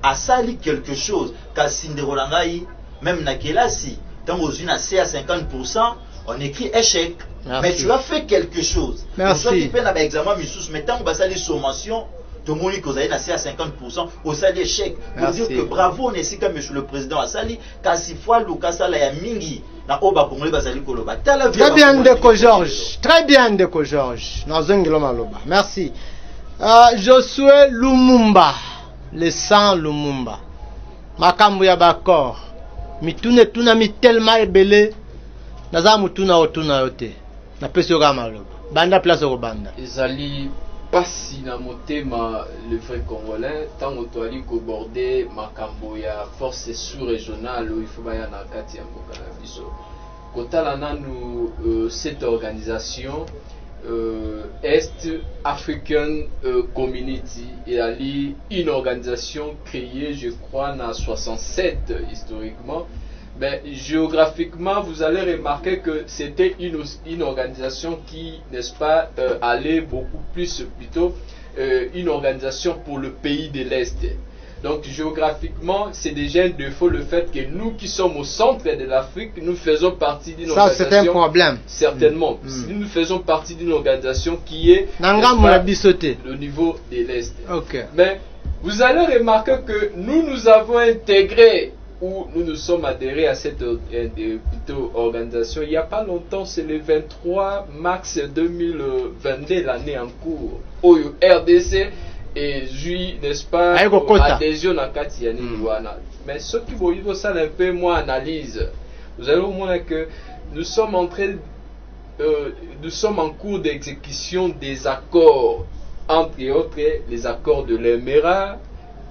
Asali quelque chose. Kasinde rolangai même na kelasi. Tant aux une à 50%, on écrit échec. Merci. Mais tu as fait quelque chose. Merci. Tu peux faire examen missus, mais tant que tu as les sommations, tout le monde qui a à 50%, au salaire d'échec. Pour dire que bravo, on est comme monsieur le président a sali, kasi fois Lucas Sala ya mingi, na oba congolais bazali koloba. Très bien, Ndeko Georges. Très bien, Ndeko Georges. Nazongelo maloba. Merci. Josué Lumumba, le sang Lumumba. Makambu ya bakor. Mitune tuna mi tellement ebele. Naza mutuna otuna yote. Na pesi yoga maloba. Banda place au banda. Ezali pasi na motema le vrai congolais tant otoali ko border makambo ya force sous-régionale il faut baya na kati ya mboka na biso. Kotala nanu cette organisation Est African Community ezali une organisation créée je crois en 67 historiquement. Mais géographiquement, vous allez remarquer que c'était une organisation qui, n'est-ce pas, allait beaucoup plus, plutôt, une organisation pour le pays de l'Est. Donc, géographiquement, c'est déjà un défaut le fait que nous qui sommes au centre de l'Afrique, nous faisons partie d'une organisation... Ça, c'est un problème. Certainement. Nous faisons partie d'une organisation qui est au niveau de l'Est. Okay. Mais vous allez remarquer que nous avons intégré où nous nous sommes adhérés à cette organisation. Il n'y a pas longtemps, c'est le 23 mars 2022, l'année en cours, au RDC et j'ai, n'est-ce pas, adhésion à Katiani Luana. Mais ce qui vous ça un peu moins analyse, vous allez au moins que nous sommes en train, nous sommes en cours d'exécution des accords, entre autres les accords de l'Émirat,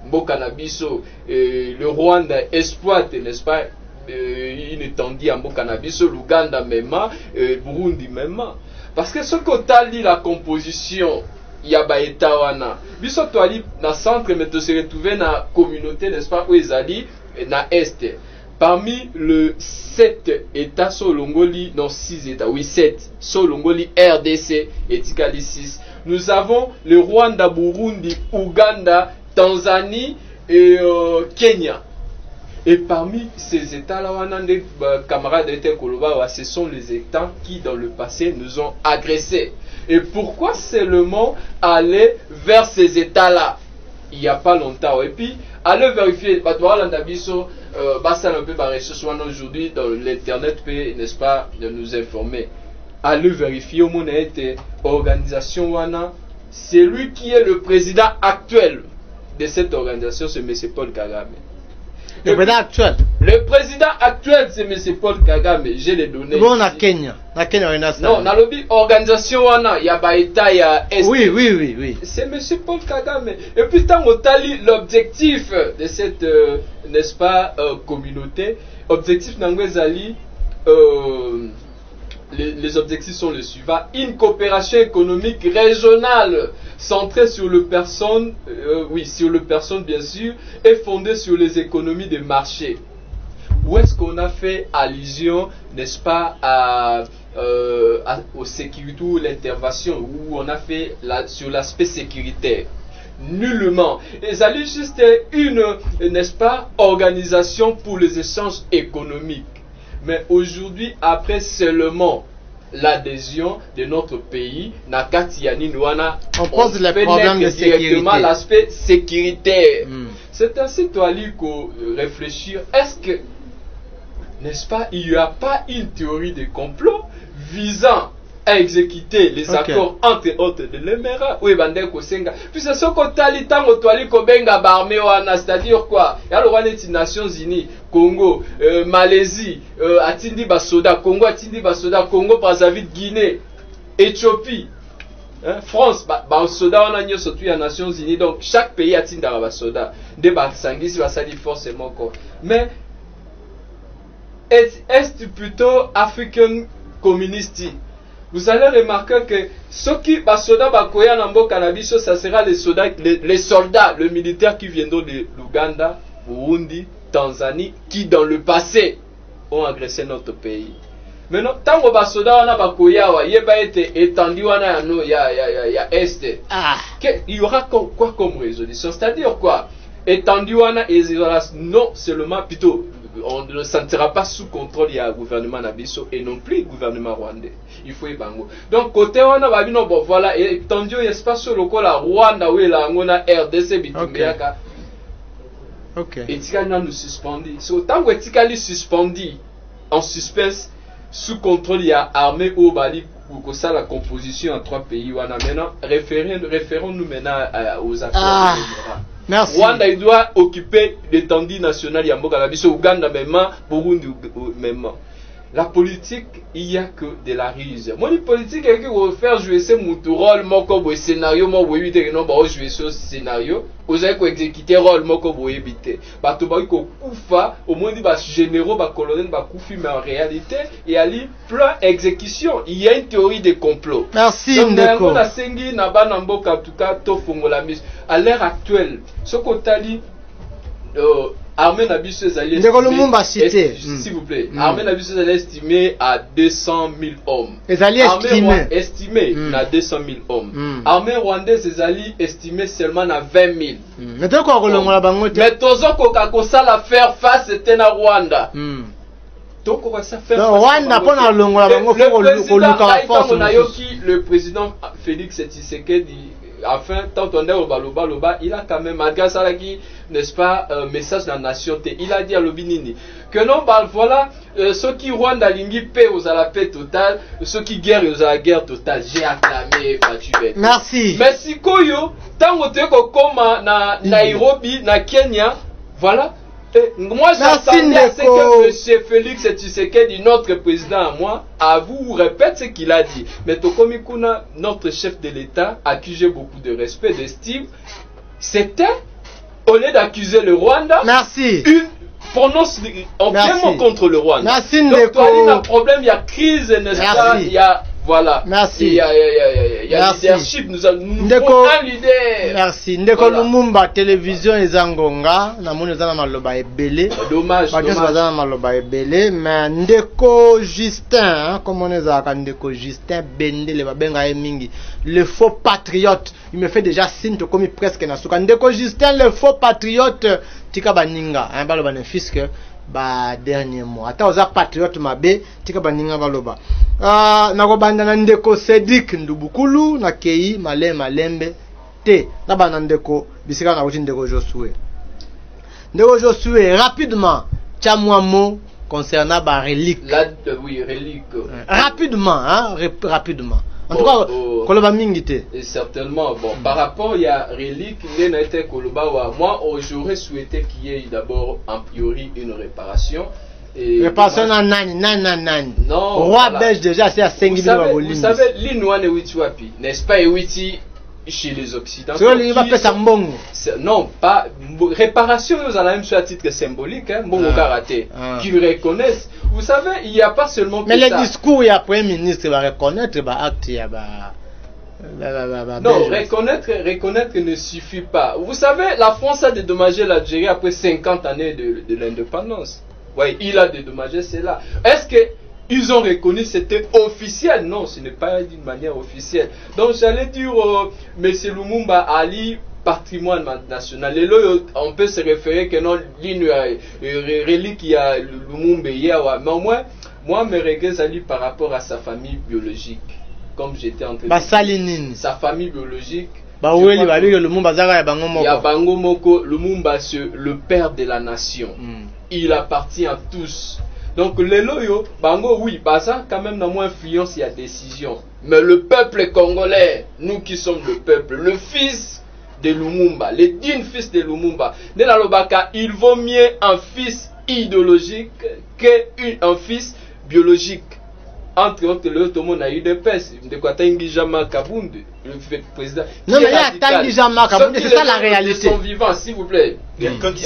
Mbokanabiso, le Rwanda exploite, n'est-ce pas, une étendue à Mbokanabiso, l'Ouganda même, Burundi même. Parce que ce qu'on a dit la composition, il y a Baetawana. Biso toali na centre, mais tu se retrouves dans la communauté, n'est-ce pas, où ils allaient na Est. Parmi le 7 États Solongoli, non 6 États, oui 7, Solongoli, RDC et Tikali 6, nous avons le Rwanda, Burundi, Ouganda, Tanzanie et Kenya. Et parmi ces États-là, camarades de Koloba, ce sont les États qui dans le passé nous ont agressés. Et pourquoi seulement aller vers ces États-là il n'y a pas longtemps? Et puis, allez vérifier, basta un peu par recherche aujourd'hui dans l'internet peut, n'est-ce pas, de nous informer. Allez vérifier au monde organisation wana, c'est lui qui est le président actuel de cette organisation, c'est M. Paul Kagame. Le président actuel. Le président actuel, c'est M. Paul Kagame. J'ai les données. Bon, on a Kenya. Na Kenya, on a ça. Non, dans l'organisation, il y a Baïta, il y a Est. Oui. C'est M. Paul Kagame. Et puis, tant qu'on tali l'objectif de cette, n'est-ce pas, communauté, objectif n'angwezali, les objectifs sont les suivants. Une coopération économique régionale centrée sur le personne, sur le personne bien sûr, et fondée sur les économies de marché. Où est-ce qu'on a fait allusion, n'est-ce pas, aux sécurités ou l'intervention, où on a fait sur l'aspect sécuritaire? Nullement. Et ça est juste une, n'est-ce pas, organisation pour les échanges économiques. Mais aujourd'hui, après seulement l'adhésion de notre pays, on pose les problèmes de sécurité. L'aspect sécuritaire. C'est ainsi qu'il faut réfléchir. Est-ce que, n'est-ce pas, il n'y a pas une théorie de complot visant à exécuter les accords entre autres de l'Émirat ou Ebandeko Senga? Puis c'est ce qu'on t'a dit, tant qu'on t'a dit qu'on benga barmé wana, c'est-à-dire quoi? Il y a le roi des Nations Unies, Congo, Malaisie, Atindi Basoda, Congo, Atindi Basoda, Congo, Brazzaville, Guinée, Éthiopie, France, Basoda, on a nié surtout les Nations Unies, donc chaque pays a Tinda Basoda, des Bassangis, ça dit forcément quoi. Mais est plutôt africain communiste? Vous allez remarquer que ceux qui basoda bakoya nambo cannabis, ça sera les soldats, le militaire qui viendront de l'Ouganda, Burundi, Tanzanie, qui dans le passé ont agressé notre pays. Maintenant, tant que basoda wana bakoya wa yeba été étendu wana ya est. Il y aura quoi comme résolution? C'est-à-dire quoi? Étendu wana et non seulement plutôt on ne sentira pas sous contrôle il y a le gouvernement Nabiso et non plus le gouvernement rwandais. Il faut y bango. Donc côté on a bien bon voilà et tendu espace sur le col la Rwanda où la ngona RDC bitumbiaka. Et tika nous suspendu. So tant que tika li suspendu en suspense sous contrôle il y a armée au Bali pour ça la composition en 3 pays wana maintenant référons-nous maintenant aux affaires Merci. Rwanda il doit occuper l'étendue nationale Yamboka Labiso, Ouganda même, Burundi même. La politique, il n'y a que de la ruse. Moi, la politique, c'est que faire jouer ce rôle, moi, comme scénario, moi, vous évitez que non, jouer ce scénario, vous avez exécuter rôle, moi, comme vous évitez. Bah, tu vas koufa, au moins, dit, bah, généraux, bah, colonel, bah, koufi, mais en réalité, il y a eu plein d'exécutions. Il y a une théorie de complot. Merci, Ndeko. Donc, sengi, naba, namboka, en tout cas, tofongo la mise. À l'heure actuelle, ce qu'on t'a dit, Armée Nabiso estimé, s'il vous plaît, Armée Nabiso est estimé à 200 000 hommes. Armée estimée à 200 000 hommes. Armée rwandaise est estimée seulement à 20 000. Mais tu mais tozo kokakosa la faire face c'était na Rwanda. Donc on va ça faire. Le président Félix Tshisekedi enfin, tant on est au Baloba, il a quand même, malgré ça, n'est-ce pas, message de la nation, il a dit à l'Obinini que non, bah voilà, ceux qui Rwanda lingi paix aux à la paix totale, ceux qui guerre aux à la guerre totale, j'ai acclamé, merci. Merci Koyo, tant on est comme na Nairobi, na Kenya, voilà. Et moi j'attendais à ce que M. Félix Tshisekedi, notre président à moi, vous répète ce qu'il a dit. Mais Tokomikuna, notre chef de l'État, à qui j'ai beaucoup de respect, d'estime, c'était, au lieu d'accuser le Rwanda, une prononce en plein mot contre le Rwanda. Merci donc, il y a un problème, il y a crise, n'est-ce pas? Il y a, Voilà. Merci. Il y a leadership, nous avons un leader. Merci. Ndeko Lumumba, télévision ezangonga, na moni ezana maloba ebele. Dommage. Bazana maloba ebele, mais Ndeko Justin, comme on ezaka Ndeko Justin Bendele babenga mingi, le faux patriote. Il me fait déjà signe to comme presque na suka. Ndeko Justin le faux patriote, tika baninga, baloba na fiske. Ba dernier mot ata oza patriote mabe tika baninga baloba nakobanda na Ndeko Cédric Ndubukulu na kei malembe te na bana Ndeko bisika na kuti Ndeko Josué rapidement chamwamo concernant ba relique oui relique rapidement rapidement en tout cas koloba mingi te certainement bon par rapport il y a relique n'a été koloba moi j'aurais souhaité qu'il y ait d'abord en priori une réparation et réparation nani non roi belge déjà c'est à 5 000 vous savez l'inouane witiwapi n'est-ce pas witi chez les Occidentaux. Non, pas réparation, nous en même sur à titre symbolique, bon karaté, qui reconnaissent. Vous savez, il n'y a pas seulement. Mais les discours, il y a Premier ministre qui va reconnaître, acte, il y a non, reconnaître ne suffit pas. Vous savez, la France a dédommagé l'Algérie après 50 années de l'indépendance. Oui, il a dédommagé cela. Est-ce que ils ont reconnu c'était officiel? Non, ce n'est pas d'une manière officielle. Donc j'allais dire, Monsieur Lumumba Ali, patrimoine national. Et là, on peut se référer que non, relique il y a Lumumba hier, mais au moins, moi, mes regrets allaient par rapport à sa famille biologique. Comme j'étais en train de dire, sa famille biologique. Lumumba, c'est le père de la nation. Il appartient à tous. Donc les loyaux, bango oui, ça quand même dans moins influence il y a décision. Mais le peuple congolais, nous qui sommes le peuple, le fils de Lumumba, le digne fils de Lumumba, il vaut mieux un fils idéologique qu'un fils biologique. Entre autres, tout le monde a eu des pèses. De quoi Tangijama Kabunde, le président. Non, mais il y a Tangijama Kabunde, c'est ça la réalité. Ils sont vivants, s'il vous plaît. Quand il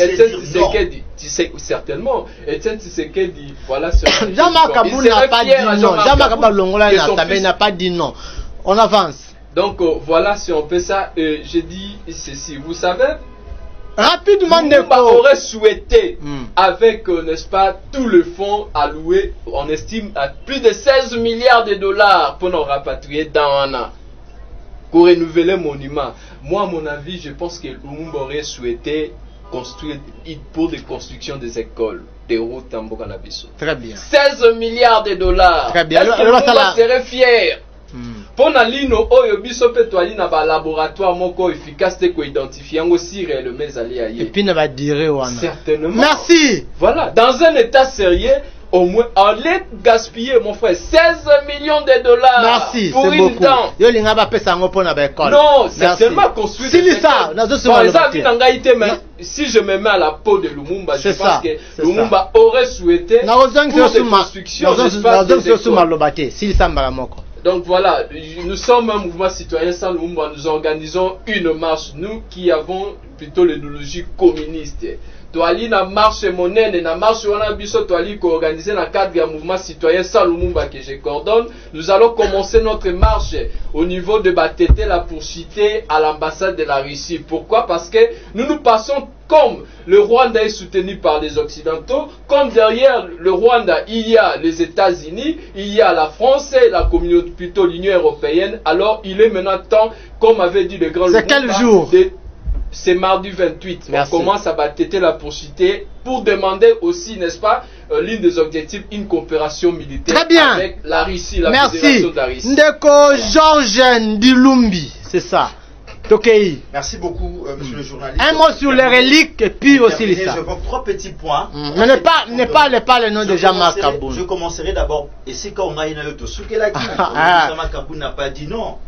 certainement. Et dit, voilà ce Jama Kabunde n'a pas dit non. Jama Kabunde n'a pas dit non. On avance. Donc, voilà si on fait ça. Je dis ceci. Vous savez, rapidement, Lumumba aurait souhaité, avec, n'est-ce pas, tout le fonds alloué, on estime à plus de 16 milliards de dollars pour nous rapatrier dans un an, pour renouveler le monument. Moi, à mon avis, je pense que Lumumba aurait souhaité construire pour des constructions des écoles, des routes en Bokanabiso. Très bien. 16 milliards de dollars. Très bien. Est-ce que Lumumba serait fier? Pour Nalino, oyo biso pe toali na ba laboratoire moko efficace te ko identifier ngo si réellement allé ailleurs. Et puis na va dire wana. Certainement. Merci. Voilà, dans un état sérieux, au moins allez gaspiller mon frère 16 millions de dollars. Merci, pour c'est une beaucoup. dent. Yo linga ba pesa ngo pona ba école. Non, certainement construire des écoles. Si je me mets à la peau de Lumumba, je pense que Lumumba aurait souhaité pour des constructions Donc voilà, nous sommes un mouvement citoyen sans Lumumba, nous organisons une marche, nous qui avons plutôt l'idéologie communiste. Toali na marche monnaie, na marche wana biso toali ko organiser dans le cadre du mouvement citoyen sans Lumumba que je coordonne. Nous allons commencer notre marche au niveau de Batete la poursuite à l'ambassade de la Russie. Pourquoi? Parce que nous passons comme le Rwanda est soutenu par les Occidentaux, comme derrière le Rwanda il y a les États-Unis, il y a la France et la communauté, plutôt l'Union européenne. Alors il est maintenant temps, comme avait dit le grand Lumumba, quel jour? C'est mardi 28. Merci. On commence à Batete la poursuite pour demander aussi, n'est-ce pas, l'une des objectifs, une coopération militaire. Très bien. Avec la Russie, la Fédération de la Russie. Ndeko Georges Ndilumbi, c'est ça. Tokei. Merci beaucoup, monsieur le journaliste. Un mot sur les reliques et puis aussi les ça. Je vois 3 petits points. Mais ne parle le nom de Jean-Marc Kaboun. Je commencerai d'abord. Et c'est quand on a une autre Jean-Marc Kaboun n'a pas dit non.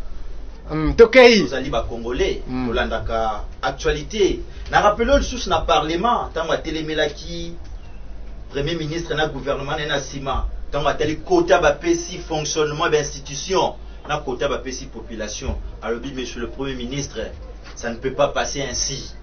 Tokei. Vous allez congolais. Landaka actualité. Na rappelé le sous na parlement. Tant ma télémelaki. Premier ministre na gouvernement na sima. Tant ma télé quota ba PSI fonctionnement d'institution. Na quota ba PSI population. Alors dit monsieur le premier ministre, ça ne peut pas passer ainsi.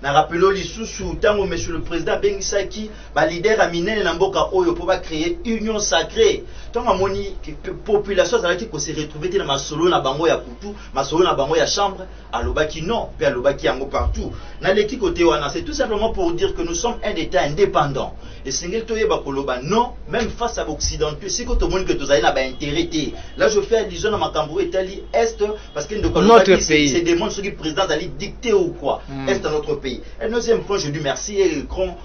na rappelé lisusu tango monsieur le président bengisaki ba leader a minene na mboka oyo pour ba créer union sacrée. Tant amoni que population zalaki ko se retrouver dans masolo na bango ya kutu, masolo na bango ya chambre, alobaki non, puis alobaki yango partout. Na leki côté wana, c'est tout simplement pour dire que nous sommes un état indépendant. Et singel toyeba koloba non, même face à l'occidentaux, c'est que tout le monde que tous avez ba intérêt. Là je fais allusion à Makambo Italie est parce que notre pays c'est des mondes qui président d'aller dicter ou quoi. Est dans notre pays. Un deuxième point, je dis merci et grand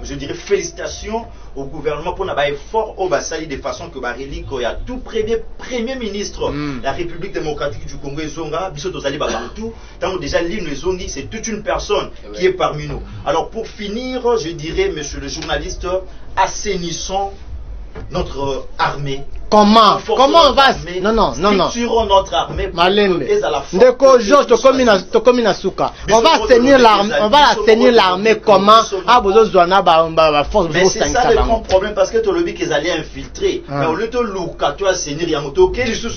je dirais félicitations au gouvernement pour un effort au Bassali de façon que Barili il y a tout premier ministre de la République démocratique du Congo Zonga biso tozali babantu tant déjà l'hymne Zongi c'est toute une personne qui est parmi nous. Alors pour finir, je dirais monsieur le journaliste, assainissons notre armée. Comment on va structurons notre armée Ndeko Georges Tokomina Souka. On va assainir l'armée comment a besoin de force. Mais c'est ça le grand problème parce que tu le dis qu'ils allaient infiltrer. Mais au lieu de louka tu assainir yamoto quel sous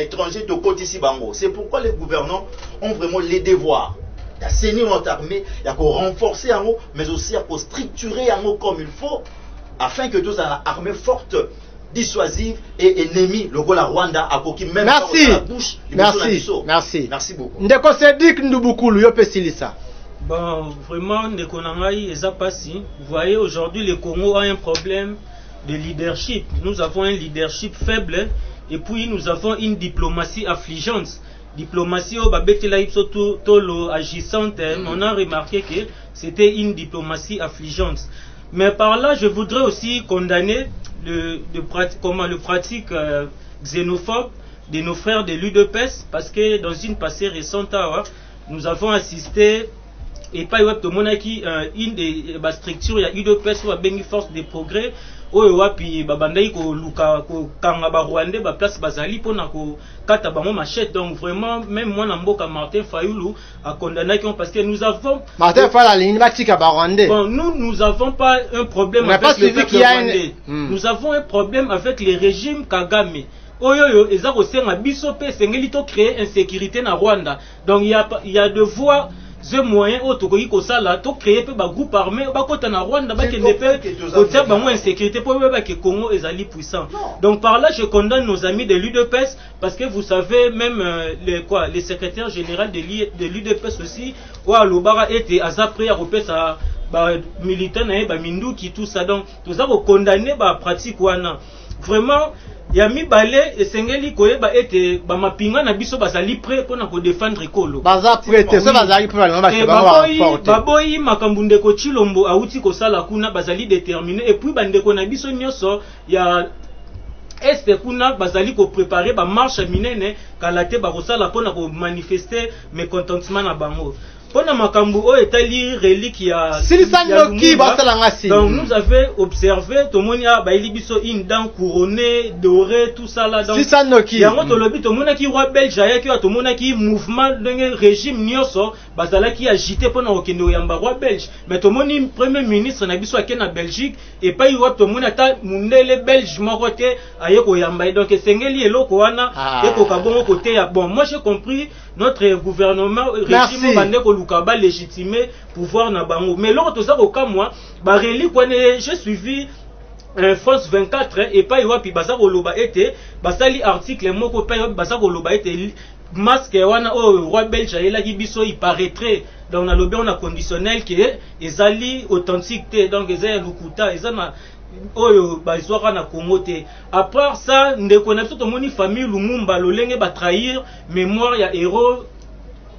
étranger to côté ici bango. C'est pourquoi les gouvernants ont vraiment les devoirs d'assainir notre armée, il y a qu'à renforcer un mot, mais aussi à structurer un mot comme il faut afin que tous la armée forte, dissuasive et ennemie, le rôle à Rwanda a coquille même merci. Dans la bouche. Merci beaucoup. Ndeko Cédric Ndubukulu, yo pesilisa. Bon, vraiment, Ndeko Nangai, eza passé. Vous voyez, aujourd'hui, le Congo a un problème de leadership. Nous avons un leadership faible et puis nous avons une diplomatie affligeante. Diplomatie au babetela ipso tolo agissante, on a remarqué que c'était une diplomatie affligeante. Mais par là, je voudrais aussi condamner le pratique xénophobe de nos frères de l'UDPS parce que dans une passée récente, nous avons assisté et pas une des structures, il y a UDPS ou a Bengi Force de Progrès oyo wapi babandai ko luka ko kanga ba Rwandais ba place bazali pona ko kata bango machette. Donc vraiment même moi na mboka Martin Fayulu a condamné parce que nous avons Martin Fayulu batika ba Rwandais. Bon, nous avons pas un problème avec le peuple rwandais. Nous avons un problème avec les régimes Kagame. Oyoyo eza ko senga biso pe sengeli to créer insécurité na Rwanda. Donc il y a de voies ce moyen autokoki ko sala to créer pe ba groupe armé ba kota na Rwanda ba kende pe ko tia ba moins insécurité pour ba que Congo ezali puissant. Donc par là je condamne nos amis de l'UDPS parce que vous savez même les secrétaires généraux de l'UDPS aussi ou alobara était azapré à repesa ba militaire na ba minduki tout ça. Donc tout ça ko condamner ba pratique wana. Vraiment ya mibale esengeli koyeba ete ba mapinga na biso bazali prêt pona ko défendre ekolo. Baza prêt te so bazali prêt ba boyi makambu ndeko Chilombo auti ko sala kuna bazali déterminé et puis bandeko na biso nyoso ya este kuna bazali ko préparer ba marche minene kalate ba kosala pona ko manifester mécontentement na bango. Pona makambu o etali relique ya donc nous avait observé tomonia ba libiso une dent couronnée dorée tout ça là donc yango to lobi tomona ki roi belge ya ki tomona ki mouvement de régime nyoso bazala ki agité pona okendo yamba roi belge mais tomoni premier ministre na biso akena Belgique et pas yo tomona ta mundele belge moko te ayeko yamba donc sengeli eloko wana eko kabongo côté ya bon moi j'ai compris notre gouvernement régime bandeko lukaba légitimer pouvoir na bango mais lors tout ça au cas moi ba relique j'ai suivi France 24 et pas yopi basa ko loba été basali article moko pa yopi basa ko loba été masque wana o roi belge ayela ki biso il paraîtrait donc na lobi on a conditionnel que ezali authentique donc ezali lukuta ezana oyo bazwaka na Congo te. À part ça ndeko na biso tomoni famille Lumumba lolenge ba trahir mémoire ya héros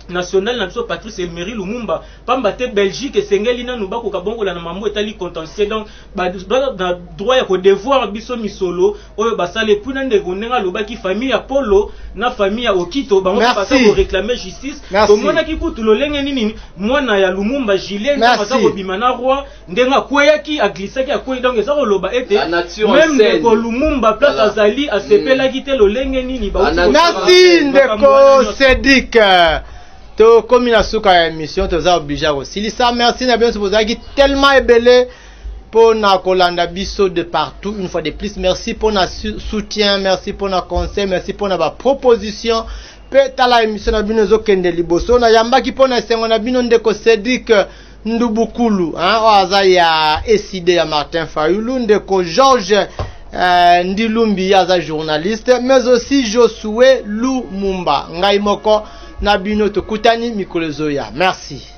national na biso Patrice Emery Lumumba pamba te Belgique esengeli nanu bakoka bongola na mambo etali contentieux donc ba droit ya ko devoir biso misolo oyo basale puna ndeko ndenga lobaki famille ya Polo na famille ya Okito bango pasa ko réclamer justice to mona ki kutu lolenge nini mwana ya Lumumba Julien pasa ko bimana roi ndenga kweyaki aglisaki akoyi donc eza ko loba ete même ndeko Lumumba place azali asepela ki te lolenge nini ba merci ndeko Cédric to comme na suka émission to za obligé aussi ça merci na bien se poser tellement ébélé pour na kolanda biso de partout une fois de plus merci pour na soutien merci pour na conseil merci pour na proposition pe tala émission na bino zokende liboso na yambaki pona esengo na bino ndeko Cédric Ndubukulu oaza ya SID ya Martin Fayulu, ndeko Georges Ndilumbi aza journaliste, mais aussi Josué Lumumba. Ngai moko na bino tokutani mikolo zoya. Merci.